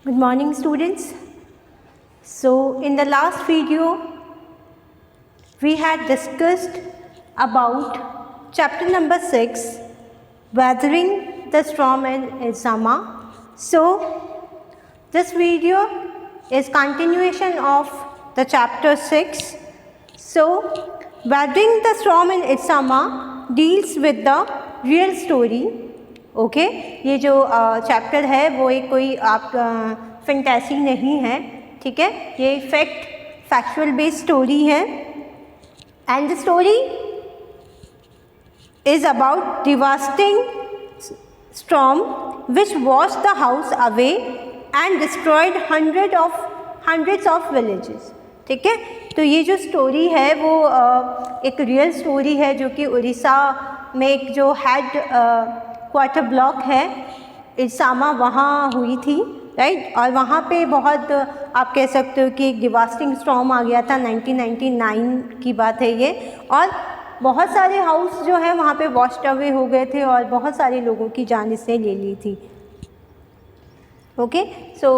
Good morning, students. So in the last video we had discussed about chapter number 6, weathering the storm in Isama. So this video is continuation of the chapter 6. So weathering the storm in Isama deals with the real story. Okay ये जो chapter है वो एक कोई आप fantasy नहीं है, ठीक है, ये फैक्चुअल बेस्ड स्टोरी है and the story is about devastating storm which washed the house away and destroyed hundreds of villages. ठीक है, तो ये जो स्टोरी है वो एक रियल स्टोरी है जो कि उड़ीसा में एक जो हेड क्वार्टर ब्लॉक है इसामा वहाँ हुई थी, राइट। और वहाँ पे बहुत आप कह सकते हो कि एक डिवास्टिंग स्टॉर्म आ गया था, 1999 की बात है ये, और बहुत सारे हाउस जो है वहाँ पे वॉश्ड अवे हो गए थे और बहुत सारे लोगों की जान इसने ले ली थी। ओके, सो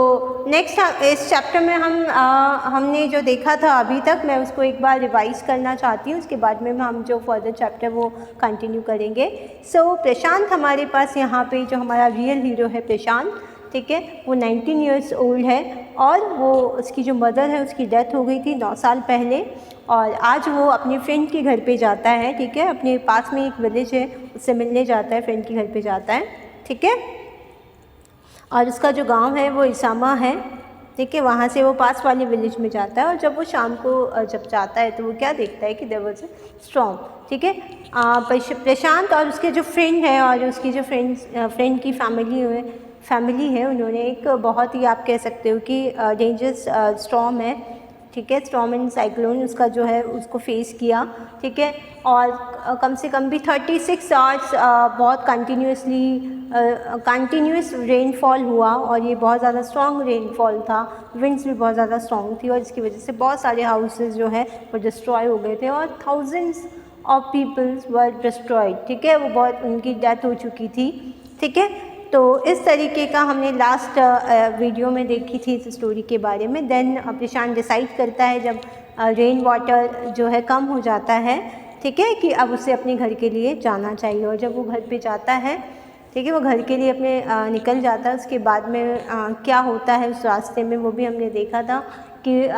नेक्स्ट इस चैप्टर में हमने जो देखा था अभी तक, मैं उसको एक बार रिवाइज करना चाहती हूँ, उसके बाद में हम जो फर्दर चैप्टर वो कंटिन्यू करेंगे। सो प्रशांत हमारे पास यहाँ पे जो हमारा रियल हीरो है प्रशांत, ठीक है, वो 19 इयर्स ओल्ड है और वो उसकी जो मदर है उसकी डेथ हो गई थी 9 साल पहले, और आज वो अपने फ्रेंड के घर पे जाता है, ठीक है, अपने पास में एक विलेज है उससे मिलने जाता है, फ्रेंड के घर पे जाता है, ठीक है, और उसका जो गांव है वो इसामा है, ठीक है, वहाँ से वो पास वाले विलेज में जाता है और जब वो शाम को जब जाता है तो वो क्या देखता है कि देयर वाज अ स्टॉर्म, ठीक है। प्रशांत और उसके जो फ्रेंड है और उसकी जो फ्रेंड की फैमिली है, उन्होंने एक बहुत ही आप कह सकते हो कि डेंजरस स्टॉर्म है, ठीक है, स्टॉर्म एंड साइक्लोन उसका जो है उसको फेस किया, ठीक है, और कम से कम भी 36 आवर्स बहुत कंटिन्यूस रेनफॉल हुआ और ये बहुत ज़्यादा स्ट्रॉन्ग रेनफॉल था, विंड्स भी बहुत ज़्यादा स्ट्रॉन्ग थी और इसकी वजह से बहुत सारे हाउसेस जो है वो डिस्ट्रॉय हो गए थे और thousands of peoples were destroyed, ठीक है, वो बहुत उनकी डेथ हो चुकी थी, ठीक है। तो इस तरीके का हमने लास्ट वीडियो में देखी थी इस स्टोरी के बारे में। देन प्रशांत डिसाइड करता है जब रेन वाटर जो है कम हो जाता है, ठीक है, कि अब उसे अपने घर के लिए जाना चाहिए, और जब वो घर पे जाता है, ठीक है, वो घर के लिए अपने निकल जाता है। उसके बाद में क्या होता है उस रास्ते में वो भी हमने देखा था कि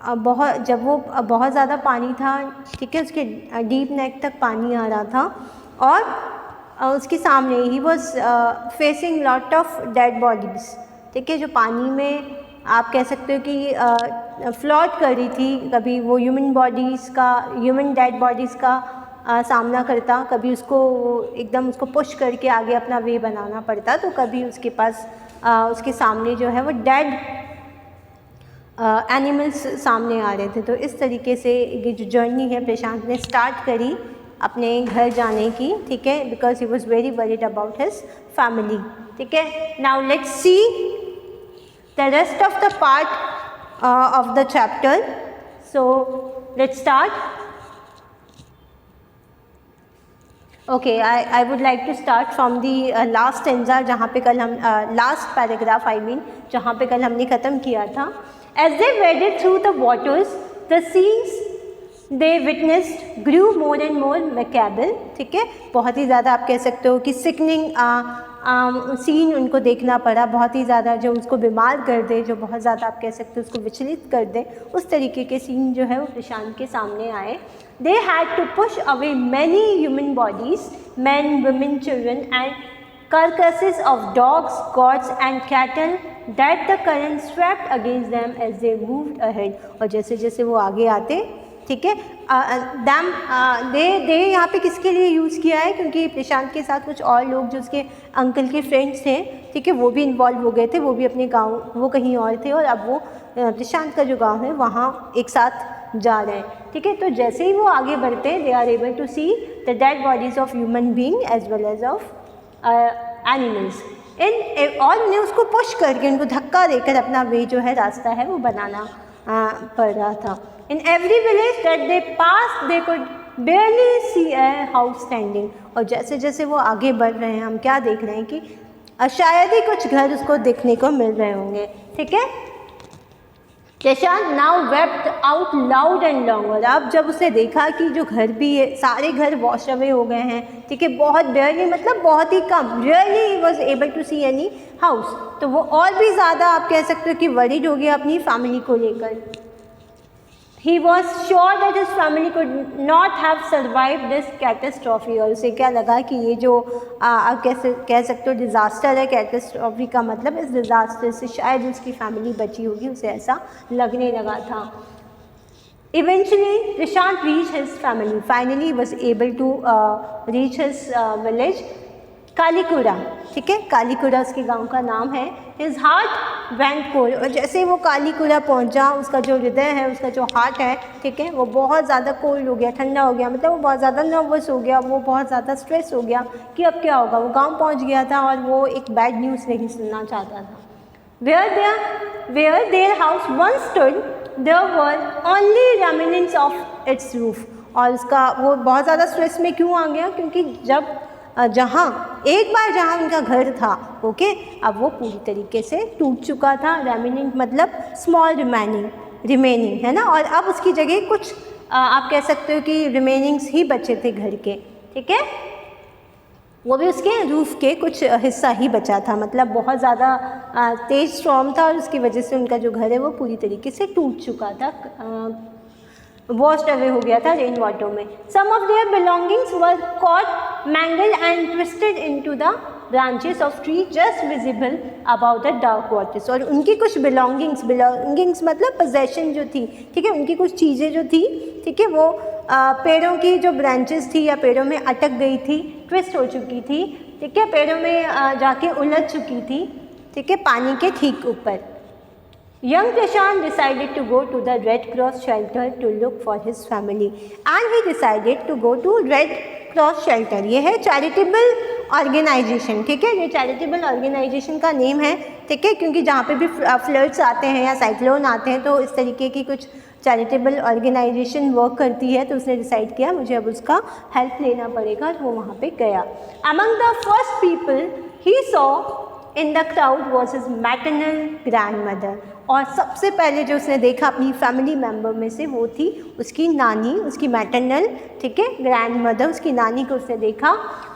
बहुत ज़्यादा पानी था, ठीक है, उसके डीप नेक तक पानी आ रहा था और उसके सामने he was facing lot of dead bodies, ठीक है, जो पानी में आप कह सकते हो कि फ्लोट कर रही थी, कभी वो ह्यूमन डेड बॉडीज़ का सामना करता, कभी उसको एकदम उसको पुश करके आगे अपना वे बनाना पड़ता, तो कभी उसके पास उसके सामने जो है वो डेड एनिमल्स सामने आ रहे थे। तो इस तरीके से ये जो जर्नी है प्रशांत ने स्टार्ट करी अपने घर जाने की, ठीक है, because he was very worried about his family, ठीक है। Now let's see the rest of the part of the chapter. So let's start. Okay, I would like to start from the last stanza, जहाँ पे कल हम last paragraph जहाँ पे कल हमने ख़त्म किया था। As they waded through the waters the scenes they witnessed grew more and more macabre, ठीक है, बहुत ही ज़्यादा आप कह सकते हो कि सिकनिंग सीन उनको देखना पड़ा, बहुत ही ज़्यादा जो उसको बीमार कर दे, जो बहुत ज़्यादा आप कह सकते हो उसको विचलित कर दे, उस तरीके के सीन जो है वो प्रशांत के सामने आए। They had to push away many human bodies, man, women, children and carcasses of dogs, goats and cattle that the current swept against them as they moved ahead। और जैसे जैसे वो आगे आते, ठीक है, दे यहाँ पे किसके लिए यूज़ किया है, क्योंकि प्रशांत के साथ कुछ और लोग जो उसके अंकल के फ्रेंड्स थे, ठीक है, वो भी इन्वॉल्व हो गए थे, वो भी अपने गांव, वो कहीं और थे और अब वो प्रशांत का जो गांव है वहाँ एक साथ जा रहे हैं, ठीक है। तो जैसे ही वो आगे बढ़ते हैं they are able to see the dead bodies of human being as well as of animals और उन्हें उसको पुश करके, उनको धक्का देकर अपना वे जो है रास्ता है वो बनाना पड़ रहा था। In every village that they pass they could barely see a house standing. और जैसे जैसे वो आगे बढ़ रहे हैं हम क्या देख रहे हैं कि और शायद ही कुछ घर उसको देखने को मिल रहे होंगे, ठीक है। Prashant now wept out loud and long, और अब जब उसने देखा कि जो घर भी है सारे घर वॉश अवे हो गए हैं, ठीक है, बहुत रेयरली मतलब बहुत ही कम, रेयरली ही was able to see any house, तो वो और भी ज़्यादा आप कह सकते हो कि वरीड हो गया अपनी फैमिली को लेकर। He was sure that his family could not have survived this catastrophe, और उसे क्या लगा कि ये जो आप कह सकते हो डिज़ास्टर है, कैटेस्ट्रॉफी का मतलब इस डिज़ास्टर से शायद उसकी फैमिली बची होगी, उसे ऐसा लगने लगा था। Eventually, Prashant reached his family. Finally, he was able to reach his village, कालीकुड़ा, ठीक है, कालीकुड़ा उसके गांव का नाम है। His heart went cold, और जैसे ही वो कालीकुड़ा पहुंचा, उसका जो हृदय है, उसका जो हार्ट है, ठीक है, वो बहुत ज़्यादा कोल्ड हो गया, ठंडा हो गया, मतलब वो बहुत ज़्यादा नर्वस हो गया, वो बहुत ज़्यादा स्ट्रेस हो गया कि अब क्या होगा। वो गांव पहुंच गया था और वो एक बैड न्यूज़ नहीं सुनना चाहता था। Where their house once stood, there were only remnants of its roof, और उसका वो बहुत ज़्यादा स्ट्रेस में क्यों आ गया, क्योंकि जहाँ एक बार जहाँ उनका घर था, ओके, अब वो पूरी तरीके से टूट चुका था। रेमिनेंट मतलब स्मॉल रिमेनिंग है ना, और अब उसकी जगह कुछ आप कह सकते हो कि रिमेनिंग्स ही बचे थे घर के, ठीक है, वो भी उसके रूफ के कुछ हिस्सा ही बचा था, मतलब बहुत ज़्यादा तेज स्टॉर्म था और उसकी वजह से उनका जो घर है वो पूरी तरीके से टूट चुका था, वॉश्ड अवे हो गया था रेन वाटर में। Some of their belongings were caught, mangled and twisted into the branches of tree just visible about the dark waters, और उनकी कुछ बिलोंगिंग्स मतलब पोजेशन जो थी, ठीक है, उनकी कुछ चीज़ें जो थी, ठीक है, वो पेड़ों की जो ब्रांचेस थी या पेड़ों में अटक गई थी, ट्विस्ट हो चुकी थी, ठीक है, पेड़ों में जाके उलझ चुकी थी, ठीक है, पानी के ठीक ऊपर। Young Prashant decided to go to the Red Cross shelter to look for his family, and he decided to go to Red Cross shelter. ये है चैरिटेबल ऑर्गेनाइजेशन, ठीक है, ये चैरिटेबल ऑर्गेनाइजेशन का नेम है, ठीक है, क्योंकि जहाँ पे भी फ्लड्स आते हैं या साइक्लोन आते हैं तो इस तरीके की कुछ चैरिटेबल ऑर्गेनाइजेशन वर्क करती है, तो उसने डिसाइड किया मुझे अब उसका हेल्प लेना पड़ेगा, तो वो वहाँ पे गया। Among the first people he saw in the crowd was his maternal grandmother, और सबसे पहले जो उसने देखा अपनी फैमिली मेम्बर में से वो थी उसकी नानी, उसकी मैटरनल, ठीक है, ग्रैंड मदर, उसकी नानी को उसने देखा।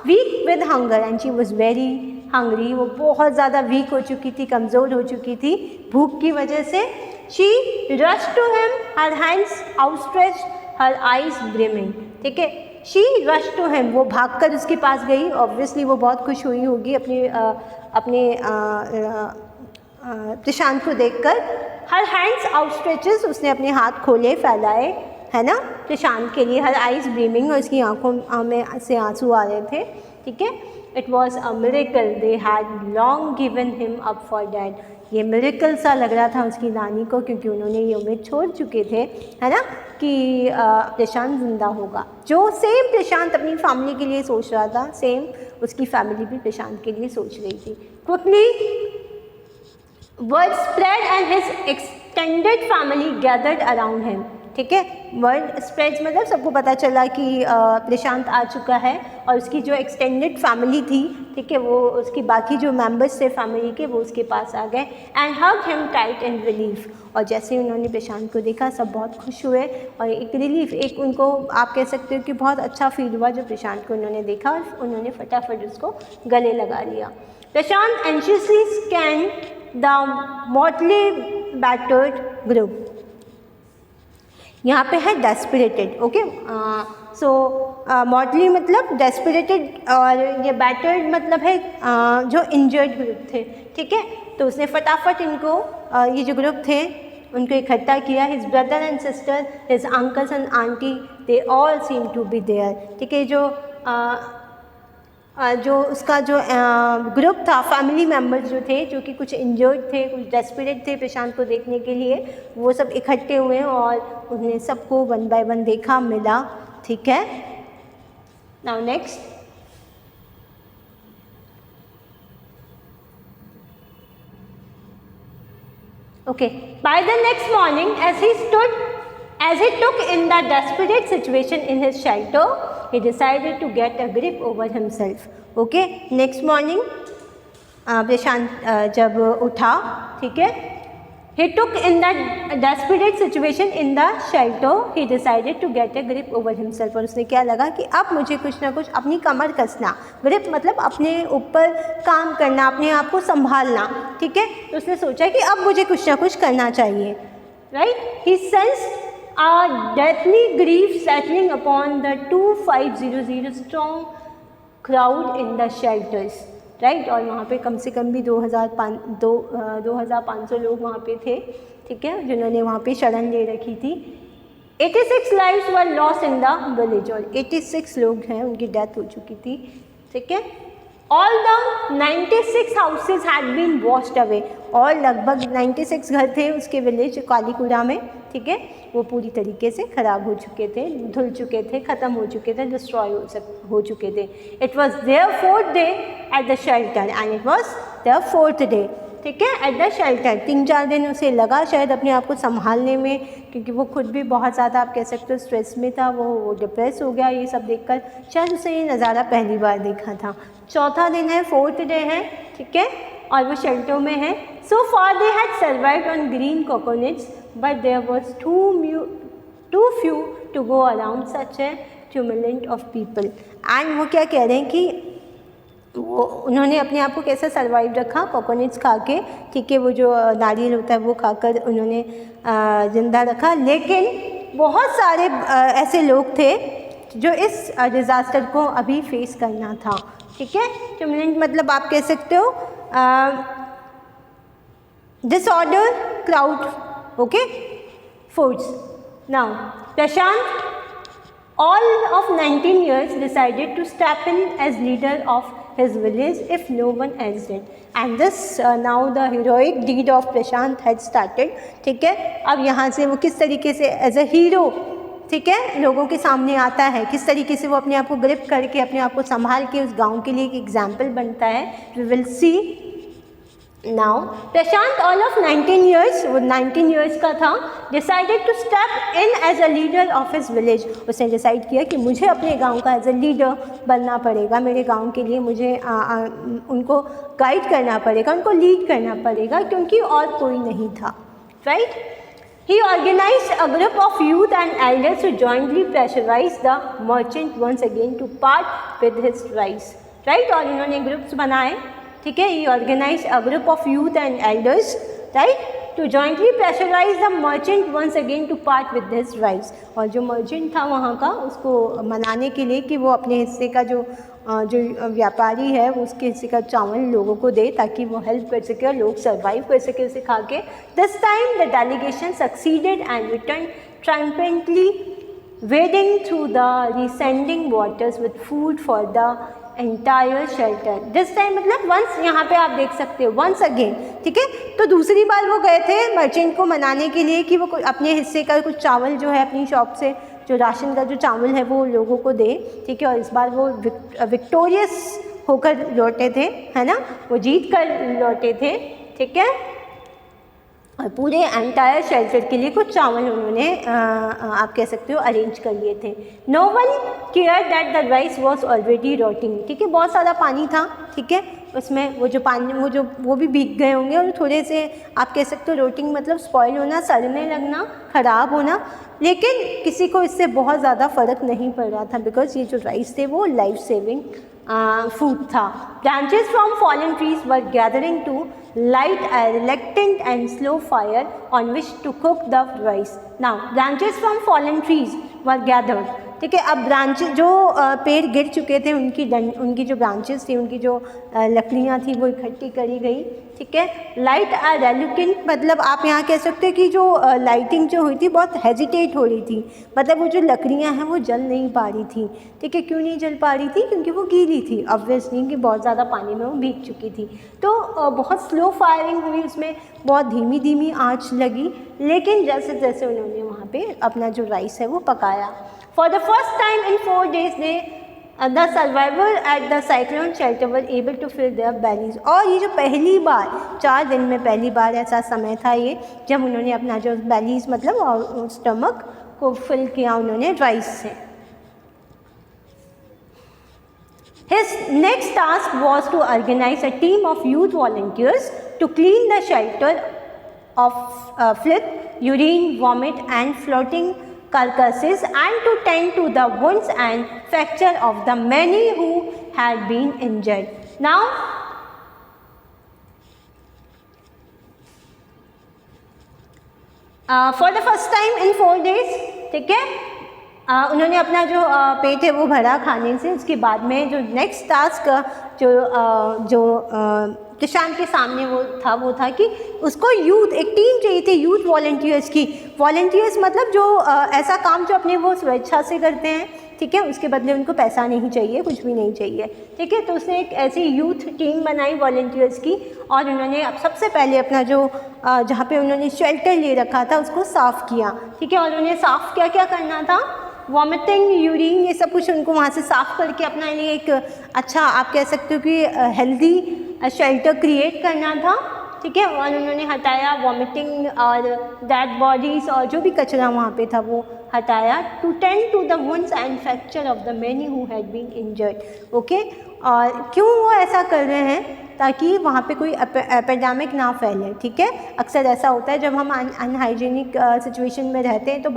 Weak with hunger and she was very hungry, वो बहुत ज़्यादा वीक हो चुकी थी, कमज़ोर हो चुकी थी भूख की वजह से। She rush to him, her hands outstretched, her eyes brimming, ठीक है, शी रश टू हिम, वो भागकर उसके पास गई। ऑब्वियसली वो बहुत खुश हुई होगी अपने प्रशांत को देखकर। हर हैंड्स आउटस्ट्रेचेस, उसने अपने हाथ खोले फैलाए, है ना, प्रशांत के लिए। हर आइज ब्रीमिंग, और उसकी आंखों में से आंसू आ रहे थे, ठीक है। It was a miracle, they had long given him up for dad, ये मिरेकल सा लग रहा था उसकी नानी को, क्योंकि उन्होंने ये उम्मीद छोड़ चुके थे, है ना, कि प्रशांत जिंदा होगा। जो सेम प्रशांत अपनी फैमिली के लिए सोच रहा था, सेम उसकी फैमिली भी प्रशांत के लिए सोच रही थी। Quickly word spread and his extended family gathered around him, ठीक है, वर्ड स्प्रेड्स मतलब सबको पता चला कि प्रशांत आ चुका है, और उसकी जो एक्सटेंडेड फैमिली थी, ठीक है, वो उसकी बाकी जो मेंबर्स थे फैमिली के वो उसके पास आ गए। And hug him tight and relief, और जैसे ही उन्होंने प्रशांत को देखा सब बहुत खुश हुए, और एक रिलीफ, एक उनको आप कह सकते हो कि बहुत अच्छा फील हुआ जो प्रशांत को उन्होंने देखा, और उन्होंने फटाफट उसको गले लगा लिया। Prashant anxiously scan the motley battered group, यहाँ पे है डेस्परेटेड, ओके, सो मोटली मतलब डेस्परेटेड, और ये बैटर्ड मतलब है जो इंजर्ड ग्रुप थे, ठीक है, तो उसने फटाफट इनको ये जो ग्रुप थे उनको इकट्ठा किया। His brother and sister, his uncles and aunty, they all seem to be there, ठीक है, जो उसका जो ग्रुप था, फैमिली मेम्बर्स जो थे, जो कि कुछ इंजर्ड थे, कुछ डेस्परेट थे प्रशांत को देखने के लिए, वो सब इकट्ठे हुए और उन्हें सबको वन बाय वन देखा, मिला, ठीक है। Now next, okay, by the next morning as he took in the desperate situation in his shelter, he decided to get a grip over himself. Okay, next morning प्रशांत जब उठा, ठीक है, he took in that desperate situation in the shelter, he decided to get a grip over himself। और उसने क्या लगा कि अब मुझे कुछ ना कुछ अपनी कमर कसना, ग्रिप मतलब अपने ऊपर काम करना, अपने आप को संभालना, ठीक है। तो उसने सोचा कि अब मुझे कुछ ना कुछ करना चाहिए, right. he sensed a deathly grief settling upon the 2500 strong crowd in the shelters, right. और वहाँ पे कम से कम भी 2500 लोग वहाँ पे थे, ठीक है, जिन्होंने वहाँ पे शरण ले रखी थी। 86 lives were lost in the village, और 86 लोग हैं उनकी डेथ हो चुकी थी, ठीक है। All the 96 houses had been washed away, और लगभग 96 घर थे उसके विलेज कालीकुड़ा में, ठीक है, वो पूरी तरीके से ख़राब हो चुके थे, धुल चुके थे, ख़त्म हो चुके थे, डिस्ट्रॉय हो चुके थे। It was there 4th day at the shelter, and it was there 4th day, ठीक है, एट द शेल्टर। 3-4 दिन उसे लगा शायद अपने आप को संभालने में, क्योंकि वो खुद भी बहुत ज़्यादा आप कह सकते हो स्ट्रेस में था, वो डिप्रेस हो गया ये सब देखकर, शायद उसे ये नज़ारा पहली बार देखा था। 4था दिन है, 4th डे है, ठीक है, और वो शेल्टर में है। So far they had survived on green coconuts, but there was too few to go around such a tumulent of people. एंड वो क्या कह रहे हैं कि वो उन्होंने अपने आप को कैसे सर्वाइव रखा, कोकोनट्स खा के, ठीक है, वो जो नारियल होता है वो खाकर उन्होंने ज़िंदा रखा। लेकिन बहुत सारे ऐसे लोग थे जो इस डिज़ास्टर को अभी फेस करना था, ठीक है। ट्यूमुलेंट मतलब आप कह सकते हो disorder crowd, okay, force. Now Prashant, all of 19 years, decided to step in as leader of his village if no one else did, and this now the heroic deed of Prashant had started, ठीक है। अब यहाँ से वो किस तरीके से as a hero, ठीक है, लोगों के सामने आता है, किस तरीके से वो अपने आप को ग्रिप करके अपने आप को संभाल के उस गांव के लिए एक एग्जाम्पल बनता है। We will see now. Prashant all of 19 years, वो 19 ईयर्स का था, decided to step in as a leader of his village. उसने डिसाइड किया कि मुझे अपने गांव का एज अ लीडर बनना पड़ेगा, मेरे गांव के लिए मुझे उनको गाइड करना पड़ेगा, उनको लीड करना पड़ेगा, क्योंकि और कोई नहीं था, right. He organized a group of youth and elders to jointly pressurize the merchant once again to part with his rice, right। और इन्होंने ग्रुप्स बनाए, ठीक है। He organized a group of youth and elders, right, to jointly pressurize the merchant once again to part with his rice। और जो merchant था वहाँ का, उसको मनाने के लिए कि वो अपने हिस्से का जो व्यापारी है वो उसके हिस्से का चावल लोगों को दे, ताकि वो हेल्प कर सके और लोग सर्वाइव कर सके उसे खा के। This time the delegation succeeded and return triumphantly, wading through the descending waters with food for the entire shelter। This time मतलब वंस, यहाँ पे आप देख सकते हो वंस अगेन, ठीक है। तो दूसरी बार वो गए थे मर्चेंट को मनाने के लिए कि वो अपने हिस्से का कुछ चावल जो है अपनी शॉप से, जो राशन का जो चावल है वो लोगों को दे, ठीक है। और इस बार वो विक्टोरियस होकर लौटे थे, है ना, वो जीत कर लौटे थे, ठीक है। और पूरे एंटायर शेल्टर के लिए कुछ चावल उन्होंने आप कह सकते हो अरेंज कर लिए थे। No one care that the rice was already rotting, ठीक है। बहुत सारा पानी था, ठीक है, उसमें वो जो पानी वो भी भीग गए होंगे, और थोड़े से आप कह सकते हो रोटिंग मतलब स्पॉइल होना, सड़ने लगना, ख़राब होना। लेकिन किसी को इससे बहुत ज़्यादा फ़र्क नहीं पड़ रहा था, बिकॉज ये जो राइस थे वो लाइफ सेविंग फूड था। Branches from fallen trees were gathering to light a reluctant and slow fire on which to cook the rice। Now branches from fallen trees were gathered, ठीक है। अब branches जो पेड़ गिर चुके थे उनकी जो ब्रांचेस थी, उनकी जो लकड़ियाँ थी वो इकट्ठी करी गई, ठीक है। लाइट आ रेलुकेंट मतलब आप यहाँ कह सकते हैं कि जो लाइटिंग जो हुई थी बहुत हेजिटेट हो रही थी, मतलब वो जो लकड़ियाँ हैं वो जल नहीं पा रही थी, ठीक है। क्यों नहीं जल पा रही थी? क्योंकि वो गीली थी, ऑब्वियसली कि बहुत ज़्यादा पानी में वो भीग चुकी थी। तो बहुत स्लो फायरिंग हुई, उसमें बहुत धीमी धीमी आँच लगी, लेकिन जैसे जैसे उन्होंने वहाँ पे अपना जो राइस है वो पकाया। For the first time in 4 days, the survivors at the cyclone shelter were able to fill their bellies। और ये जो पहली बार 4 दिन में पहली बार ऐसा समय था ये जब उन्होंने अपना जो बेलीज मतलब और स्टमक को फिल किया उन्होंने राइस से। His next task was to organize a team of youth volunteers to clean the shelter of filth, urine, vomit and floating carcasses, and to tend to the wounds and fracture of the many who had been injured. Now, for the first time in 4 days, ठीक है, उन्होंने अपना जो पेट है वो भरा खाने से। उसके बाद में जो नेक्स्ट टास्क जो प्रशांत के सामने वो था कि उसको यूथ, एक टीम चाहिए थी यूथ वॉलंटियर्स की। वॉलंटियर्स मतलब जो ऐसा काम जो अपने वो स्वेच्छा से करते हैं, ठीक है, उसके बदले उनको पैसा नहीं चाहिए, कुछ भी नहीं चाहिए, ठीक है। तो उसने एक ऐसी यूथ टीम बनाई वॉलंटियर्स की, और उन्होंने अब सबसे पहले अपना जो जहाँ पे उन्होंने शेल्टर ले रखा था उसको साफ़ किया, ठीक है। और उन्हें साफ़ क्या करना था, वॉमिटिंग, यूरिन, ये सब कुछ उनको वहाँ से साफ़ करके अपना लिए एक अच्छा, आप कह सकते हो कि हेल्दी शेल्टर क्रिएट करना था, ठीक है। और उन्होंने हटाया वॉमिटिंग और डेड बॉडीज़ और जो भी कचरा वहाँ पे था वो हटाया, to tend to the wounds and fracture of the many who had been injured. Okay, और क्यों वो ऐसा कर रहे हैं, ताकि वहाँ पे कोई एपिडेमिक ना फैले, ठीक है। अक्सर ऐसा होता है जब हम अनहाइजीनिक सिचुएशन में रहते हैं तो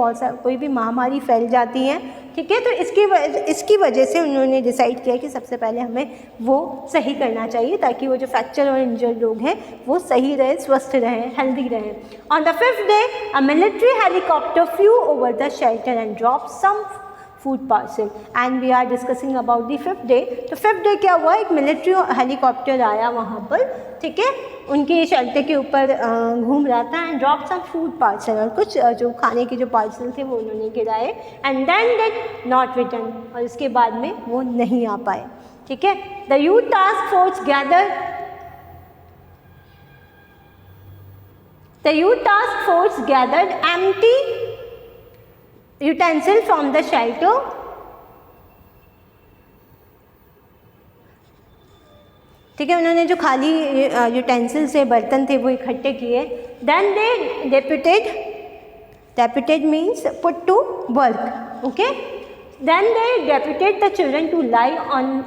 कोई भी महामारी फैल जाती है, ठीक है। तो इसकी वजह से उन्होंने डिसाइड किया कि सबसे पहले हमें वो सही करना चाहिए, ताकि वो जो फ्रैक्चर और इंजर्ड लोग हैं वो सही रहे, स्वस्थ रहें, हेल्दी रहें। On the 5th day a military helicopter flew over the shelter and drop some food parcel, and we are discussing about the 5th day. तो 5th डे क्या हुआ, एक मिलिट्री हेलीकॉप्टर आया वहाँ पर, ठीक है, उनके शेल्टर के ऊपर घूम रहा था, and drop some food parcel, और कुछ जो खाने के जो पार्सल थे वो उन्होंने गिराए, and then did not return, और इसके बाद में वो नहीं आ पाए, ठीक है। The youth task force gathered empty utensil from the shelter, ठीक है, उन्होंने जो खाली यूटेंसिल्स से बर्तन थे वो इकट्ठे किए। Then they deputed means put to work, okay. Then they deputed the children to lie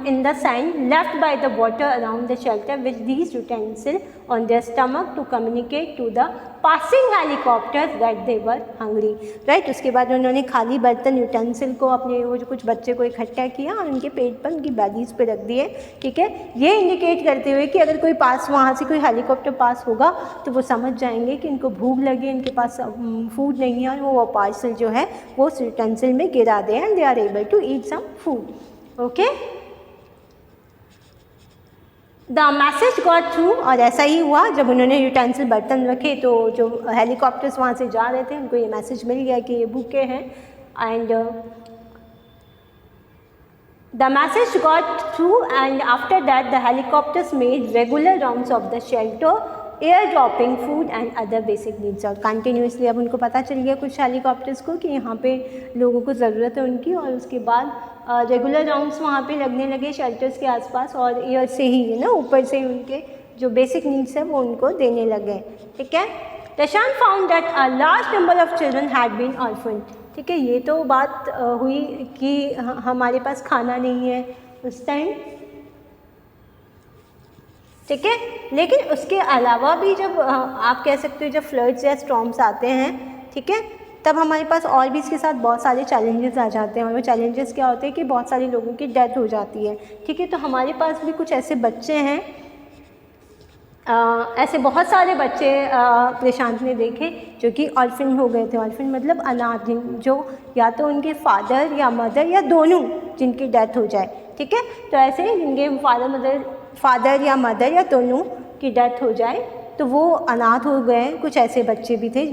in the sand left by the water around the shelter with these utensils on their stomach to communicate to the passing helicopters that they were hungry, right। उसके बाद उन्होंने खाली बर्तन utensil को अपने वो जो कुछ बच्चे को इकट्ठा किया और उनके पेट पर, उनकी बैलीज पे रख दिए, ठीक है। ये इंडिकेट करते हुए कि अगर कोई पास, वहाँ से कोई हेलीकॉप्टर पास होगा तो वो समझ जाएंगे कि इनको भूख लगी, इनके पास फूड नहीं है, और वो पार्सल जो है वो उस यूटेंसिल में गिरा दे, and they are able to eat some food, okay. The message got through, और ऐसा ही हुआ, जब उन्होंने यूटेंसिल बर्तन रखे तो जो हेलीकॉप्टर्स वहाँ से जा रहे थे उनको ये मैसेज मिल गया कि ये भूखे हैं, and the message got through, and after that the helicopters made regular rounds of the shelter, air dropping food and other basic needs. और कंटिन्यूसली अब उनको पता चल गया कुछ हेलीकॉप्टर्स को कि यहाँ पे लोगों को ज़रूरत है उनकी, और उसके बाद रेगुलर राउंड्स वहाँ पे लगने लगे शेल्टर्स के आसपास, और एयर से ही ना ऊपर से उनके जो बेसिक नीड्स है वो उनको देने लगे, ठीक है। Prashant found that a large number of children had been orphan, ठीक है। ये तो बात हुई कि हमारे पास खाना नहीं है उस टाइम, ठीक है। लेकिन उसके अलावा भी जब आप कह सकते हो जब फ्लड्स या स्टॉर्म्स आते हैं, ठीक है, तब हमारे पास और भी इसके साथ बहुत सारे चैलेंजेस आ जाते हैं, और वो चैलेंजेस क्या होते हैं कि बहुत सारे लोगों की डेथ हो जाती है, ठीक है। तो हमारे पास भी कुछ ऐसे बच्चे हैं, ऐसे बहुत सारे बच्चे प्रशांत ने देखे जो कि ऑर्फन हो गए थे। ऑर्फन मतलब अनाथ, जो या तो उनके फादर या मदर या दोनों जिनकी डेथ हो जाए, ठीक है। तो ऐसे जिनके फादर या मदर या दोनों की डेथ हो जाए तो वो अनाथ हो गए। कुछ ऐसे बच्चे भी थे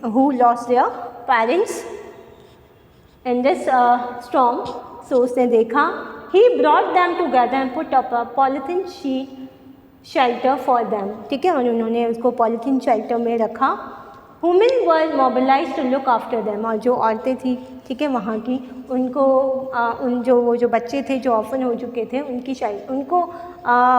who lost their parents in this storm. So उसने देखा, he brought them together and put up a polythene sheet shelter for them, ठीक है। और उन्होंने उसको पॉलीथीन शेल्टर में रखा। Women were mobilise to look after them, और जो औरतें थी, ठीक है, वहाँ की, उनको वो जो बच्चे थे जो ऑर्फन हो चुके थे उनको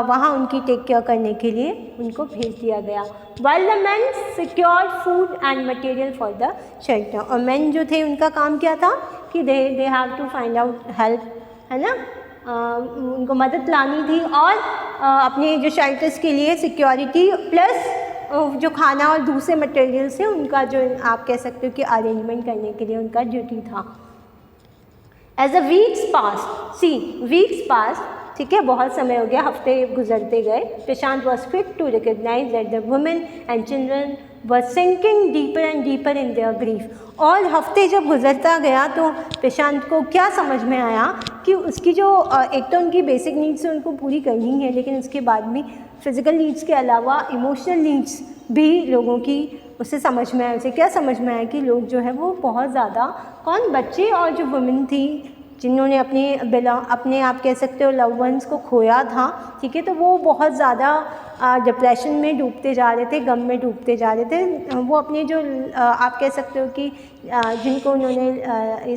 वहाँ उनकी टेक केयर करने के लिए उनको भेज दिया गया। While the man secure food and material for the shelter, और मैन जो थे उनका काम क्या था कि they have to find out help, है ना, उनको मदद लानी थी और अपने जो शेल्टर्स के लिए सिक्योरिटी प्लस जो खाना और दूसरे मटेरियल्स हैं उनका जो आप कह सकते हो कि अरेंजमेंट करने के लिए उनका ड्यूटी था। As a weeks pass, see weeks pass, ठीक है, बहुत समय हो गया, हफ्ते गुजरते गए। Prashant was quick to recognise that the women and children were sinking deeper and deeper in their grief. और हफ्ते जब गुजरता गया तो प्रशांत को क्या समझ में आया कि उसकी जो एक तो उनकी बेसिक नीड्स है उनको पूरी करनी है, लेकिन उसके बाद भी फिज़िकल नीड्स के अलावा इमोशनल नीड्स भी लोगों की उससे समझ में आया। उसे क्या समझ में आया कि लोग जो है वो बहुत ज़्यादा, कौन, बच्चे और जो वुमेन थी जिन्होंने अपने आप कह सकते हो लव वंस को खोया था, ठीक है, तो वो बहुत ज़्यादा डिप्रेशन में डूबते जा रहे थे, गम में डूबते जा रहे थे। वो अपने जो आप कह सकते हो कि जिनको उन्होंने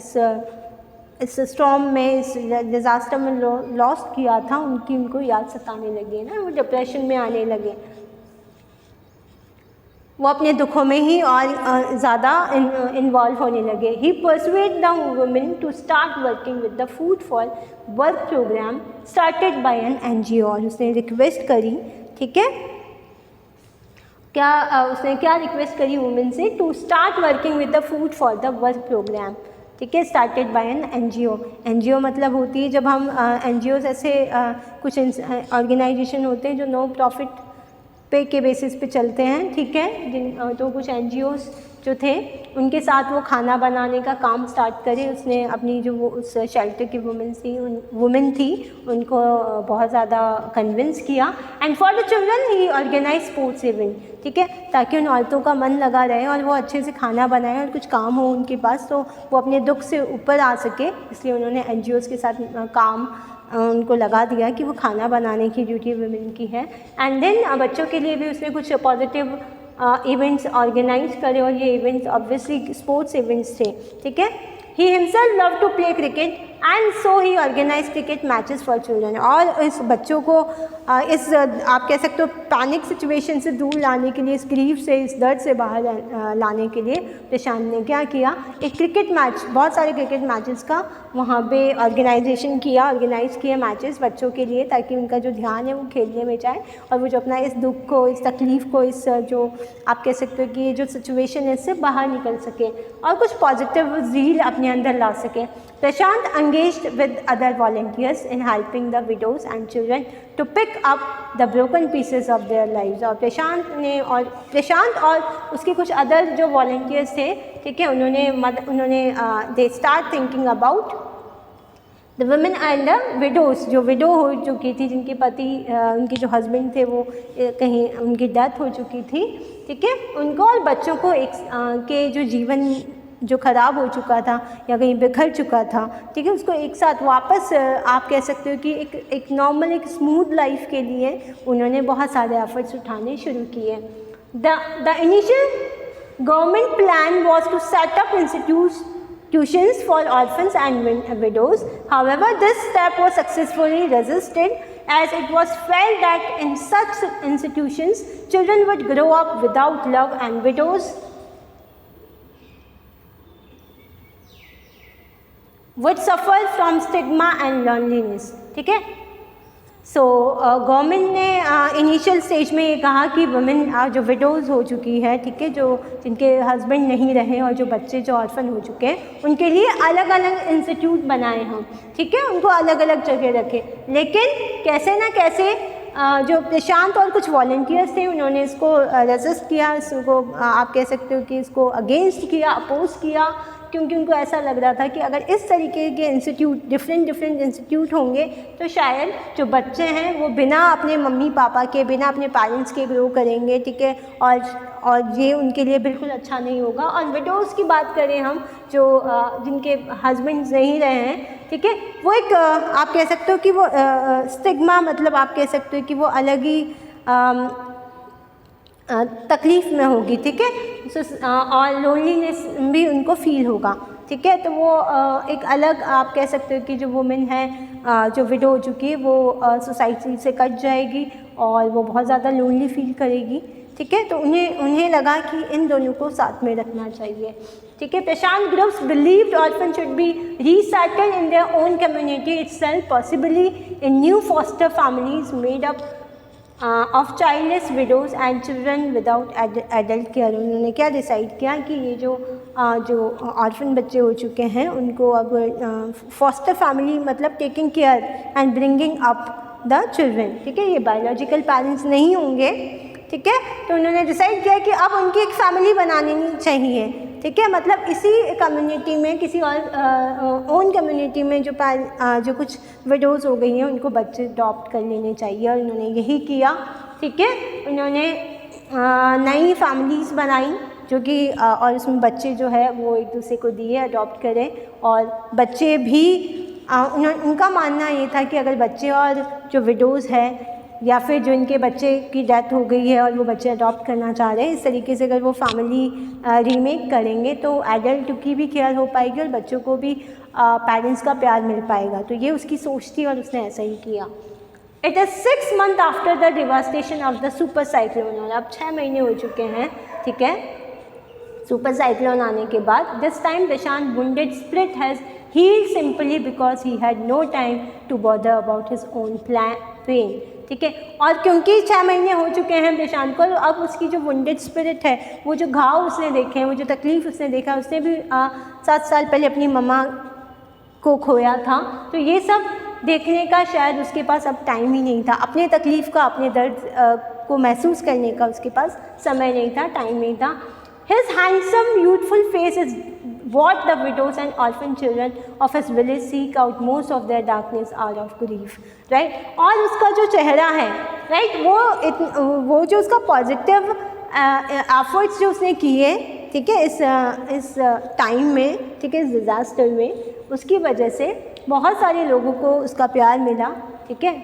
इस स्टॉर्म में, इस डिज़ास्टर में लॉस्ट किया था, उनको याद सताने लगे ना, वो डिप्रेशन में आने लगे, वो अपने दुखों में ही और ज़्यादा इन्वॉल्व होने लगे। He persuaded the women to start working with the food for work programme started by an NGO। और उसने रिक्वेस्ट करी, ठीक है, उसने क्या रिक्वेस्ट करी वुमेन से, to start working with the food for the work program, ठीक है, started by an NGO। NGO मतलब होती है, जब हम NGOs ऐसे कुछ ऑर्गेनाइजेशन होते हैं जो नो प्रॉफिट पे के बेसिस पे चलते हैं, ठीक है, तो कुछ NGOs जो थे उनके साथ वो खाना बनाने का काम स्टार्ट करे। उसने अपनी जो वो उस शेल्टर की वुमेन थी उनको बहुत ज़्यादा कन्विंस किया। And for the children he organize sports event, ठीक है, ताकि उन औरतों का मन लगा रहे और वो अच्छे से खाना बनाएं और कुछ काम हो उनके पास तो वो अपने दुख से ऊपर आ सके। इसलिए उन्होंने NGOs के साथ काम उनको लगा दिया कि वो खाना बनाने की ड्यूटी वुमेन की है। एंड देन बच्चों के लिए भी उसने कुछ पॉजिटिव इवेंट्स ऑर्गेनाइज करे और ये इवेंट्स ऑब्वियसली स्पोर्ट्स इवेंट्स थे, ठीक है। He himself love to play cricket and so he organize cricket matches for children. और इस बच्चों को इस आप कह सकते हो पैनिक सिचुएशन से दूर लाने के लिए, इस ग्रीफ से, इस दर्द से बाहर लाने के लिए प्रशांत ने क्या किया, एक क्रिकेट मैच, बहुत सारे क्रिकेट मैचेस का वहाँ पे ऑर्गेनाइज किया मैचेस बच्चों के लिए, ताकि उनका जो ध्यान है वो खेलने में जाए और वो जो अपना इस दुख को, इस तकलीफ़ को, इस जो आप कह सकते हो कि ये जो सिचुएशन है इससे बाहर निकल सके और कुछ पॉजिटिव ज़ील अपने अंदर ला सके। प्रशांत engaged with other volunteers in helping the widows and children to pick up the broken pieces of their lives। और प्रशांत और उसके कुछ अदर जो वॉलंटियर्स थे, ठीक है, उन्होंने they start thinking about the women and the widows, जो विडो हो चुकी थी, जिनके पति उनके जो हस्बैंड थे वो कहीं उनकी डेथ हो चुकी थी, ठीक है, उनको और बच्चों को के जो जीवन जो ख़राब हो चुका था या कहीं बिखर चुका था, ठीक है, उसको एक साथ वापस आप कह सकते हो कि एक नॉर्मल, एक स्मूथ लाइफ के लिए उन्होंने बहुत सारे एफर्ट्स उठाने शुरू किए। The initial government plan was to set up institutions for orphans and widows. However, this step was successfully resisted as it was felt that in such institutions, children would grow up without love and widows would suffer from stigma and loneliness, ठीक है। So government ने initial stage में ये कहा कि women जो widows हो चुकी है, ठीक है, जो जिनके हस्बैंड नहीं रहे और जो बच्चे जो ऑर्फन हो चुके हैं, उनके लिए अलग अलग इंस्टीट्यूट बनाए हम, ठीक है, उनको अलग अलग जगह रखे। लेकिन कैसे ना कैसे जो प्रशांत और कुछ वॉलंटियर्स थे उन्होंने इसको रेजिस्ट किया, इसको आप कह सकते हो कि इसको अगेंस्ट किया, अपोज किया, क्योंकि उनको ऐसा लग रहा था कि अगर इस तरीके के इंस्टीट्यूट, डिफरेंट इंस्टीट्यूट होंगे तो शायद जो बच्चे हैं वो बिना अपने मम्मी पापा के, बिना अपने पेरेंट्स के ग्रो करेंगे, ठीक है, और ये उनके लिए बिल्कुल अच्छा नहीं होगा। और विडोज़ की बात करें हम, जो जिनके हस्बैंड नहीं रहे हैं, ठीक है, वो एक आप कह सकते हो कि वो स्टिग्मा, मतलब आप कह सकते हो कि वो अलग ही तकलीफ़ में होगी, ठीक है, और लोनलीनेस भी उनको फील होगा, ठीक है। तो वो एक अलग आप कह सकते हो कि जो वुमेन है जो विडो हो चुकी है वो सोसाइटी से कट जाएगी और वो बहुत ज़्यादा लोनली फील करेगी, ठीक है। तो उन्हें लगा कि इन दोनों को साथ में रखना चाहिए, ठीक है। Prashant groups believed orphan should be resettled in their own community itself, possibly in new foster families made up of childless widows and children without adult care. उन्होंने क्या डिसाइड किया कि ये जो ऑर्फन बच्चे हो चुके हैं उनको अब फॉस्टर फैमिली मतलब taking care and bringing up the children, ठीक है। ये बायोलॉजिकल पेरेंट्स नहीं होंगे, ठीक है। तो उन्होंने डिसाइड किया कि अब उनकी एक फैमिली बनानी चाहिए, ठीक है। मतलब इसी कम्युनिटी में किसी और ओन कम्युनिटी में जो कुछ विडोज़ हो गई हैं उनको बच्चे अडॉप्ट कर लेने चाहिए, और उन्होंने यही किया, ठीक है। उन्होंने नई फैमिलीज़ बनाई जो कि और उसमें बच्चे जो है वो एक दूसरे को दिए अडॉप्ट करें, और बच्चे भी उनका मानना ये था कि अगर बच्चे और जो विडोज़ है या फिर जो इनके बच्चे की डेथ हो गई है और वो बच्चे अडॉप्ट करना चाह रहे हैं, इस तरीके से अगर वो फैमिली रीमेक करेंगे तो एडल्ट की भी केयर हो पाएगी और बच्चों को भी पेरेंट्स का प्यार मिल पाएगा। तो ये उसकी सोच थी और उसने ऐसा ही किया। It is 6 months after the devastation of the super cyclone, और अब 6 महीने हो चुके हैं, ठीक है, सुपर साइक्लोन आने के बाद। This time Prashant wounded split has healed simply because he had no time to bother about his own pain, ठीक है। और क्योंकि 6 महीने हो चुके हैं प्रशांत को, अब उसकी जो वुंडेड स्पिरिट है, वो जो घाव उसने देखे हैं, वो जो तकलीफ़ उसने देखा, उसने भी 7 साल पहले अपनी मम्मा को खोया था, तो ये सब देखने का शायद उसके पास अब टाइम ही नहीं था, अपने तकलीफ़ का, अपने दर्द को महसूस करने का उसके पास समय नहीं था, टाइम नहीं था। His handsome youthful face is what the widows and orphan children of his village seek out most of their darkness hour of grief, right? और उसका जो चेहरा है, right, वो जो उसका पॉजिटिव एफर्ट्स जो उसने किए, ठीक है, इस टाइम में, ठीक है, इस डिज़ास्टर में, उसकी वजह से बहुत सारे लोगों को उसका प्यार मिला, ठीक है।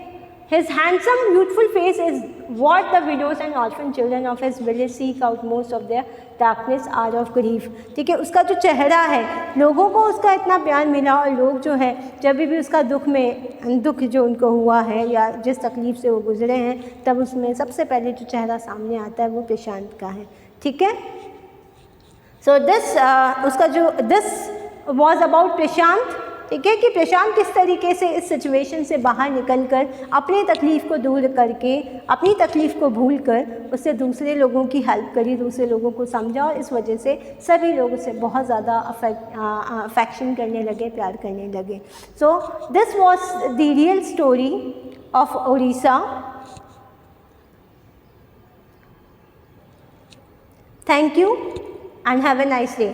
His handsome youthful face is what the widows and orphan children of his village seek out most of their darkness hour of grief, ठीक है। उसका जो चेहरा है, लोगों को उसका इतना प्यार मिला, और लोग जो है जब भी उसका दुख जो उनको हुआ है या जिस तकलीफ़ से वो गुजरे हैं, तब उसमें सबसे पहले जो चेहरा सामने आता है वो प्रशांत का है, ठीक है। सो दिस वॉज अबाउट प्रशांत, ठीक है, कि प्रशांत किस तरीके से इस सिचुएशन से बाहर निकलकर अपनी तकलीफ़ को दूर करके, अपनी तकलीफ़ को भूल कर उससे दूसरे लोगों की हेल्प करी, दूसरे लोगों को समझा, और इस वजह से सभी लोग उससे बहुत ज़्यादा अफेक्शन करने लगे, प्यार करने लगे। So this was the real story of Orissa. Thank you and have a nice day.